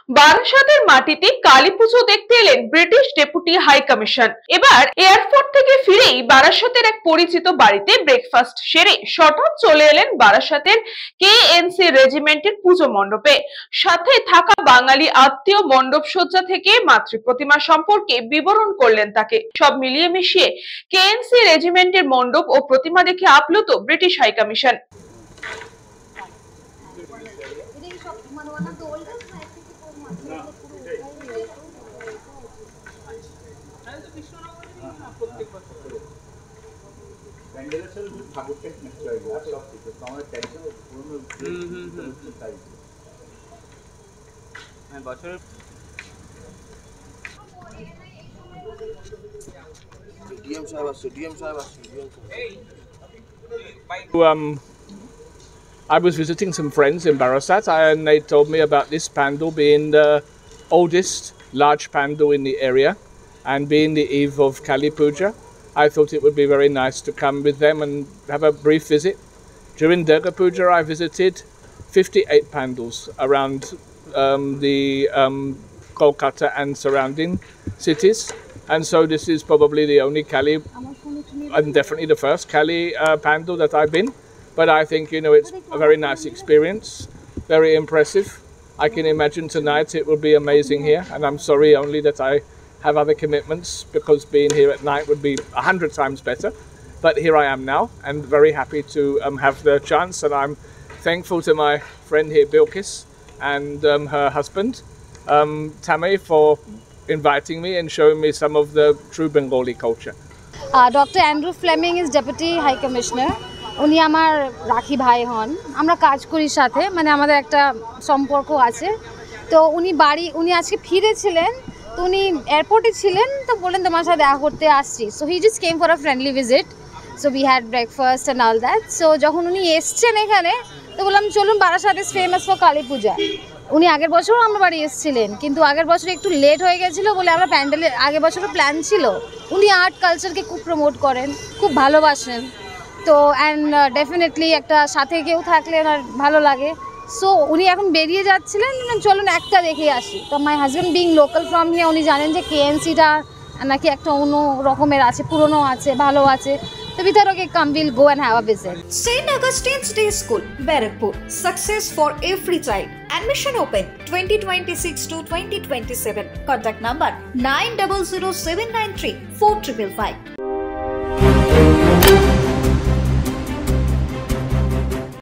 বারাসাতের মাটিতে কালীপুজো দেখতে এলেন ব্রিটিশ ডেপুটি হাই কমিশন। এবার এয়ারপোর্ট থেকে ফিরেই বারাসাতের এক পরিচিত বাড়িতে ব্রেকফাস্ট সেরে হঠাৎ চলে এলেন বারাসাতের কেএনসি রেজিমেন্টের পুজো মণ্ডপে। সাথে থাকা বাঙালি আত্মীয় মণ্ডপ সজ্জা থেকে মাতৃ প্রতিমা সম্পর্কে বিবরণ করলেন তাকে। সব মিলিয়ে মিশিয়ে কেএনসি রেজিমেন্টের মণ্ডপ ও প্রতিমা দেখে আপ্লুত British high commission. I was visiting some friends in Barasat and they told me about this pandal being the oldest large pandal in the area and being the eve of Kali Puja. I thought it would be very nice to come with them and have a brief visit. During Durga Puja I visited 58 pandals around the Kolkata and surrounding cities, and so this is probably the only Kali and definitely the first Kali pandal that I've been. But I think, you know, it's a very nice experience, very impressive. I can imagine tonight it will be amazing here, and I'm sorry only that I have other commitments, because being here at night would be 100 times better. But here I am now and very happy to have the chance, and I'm thankful to my friend here, Bilkis, and her husband, Tamay, for inviting me and showing me some of the true Bengali culture. Dr. Andrew Fleming is Deputy High Commissioner. উনি আমার রাখি ভাই হন, আমরা কাজ করি সাথে, মানে আমাদের একটা সম্পর্ক আছে। তো উনি আজকে ফিরেছিলেন, তো উনি এয়ারপোর্টে ছিলেন, তো বললেন তোমার সাথে দেখা করতে আসছি। So he just came for a friendly visit, so we had breakfast and all that. So যখন উনি এসছেন এখানে, তো বললাম চলুন, Barasat is famous for Kali Puja. উনি আগের বছরও আমার বাড়ি এসেছিলেন, কিন্তু আগের বছর একটু লেট হয়ে গেছিলো বলে আমরা প্যান্ডেলের আগের বছরও প্ল্যান ছিল। উনি আর্ট কালচারকে খুব প্রমোট করেন, খুব ভালোবাসেন, তো অ্যান্ড ডেফিনেটলি একটা সাথে কেউ থাকলে আর ভালো লাগে। সো উনি এখন বেরিয়ে যাচ্ছিলেন, চলুন একটা দেখে আসি। তো my husband being local from here, উনি জানেন যে কেএনসিটা নাকি একটা অন্য রকমের আছে, পুরনো আছে, ভালো আছে। তো we thought, okay, come, we'll go and have a visit. St. Augustine's Day School, Barakpur. Success for every child. Admission open 2026 to 2027. Contact number 900793 4555.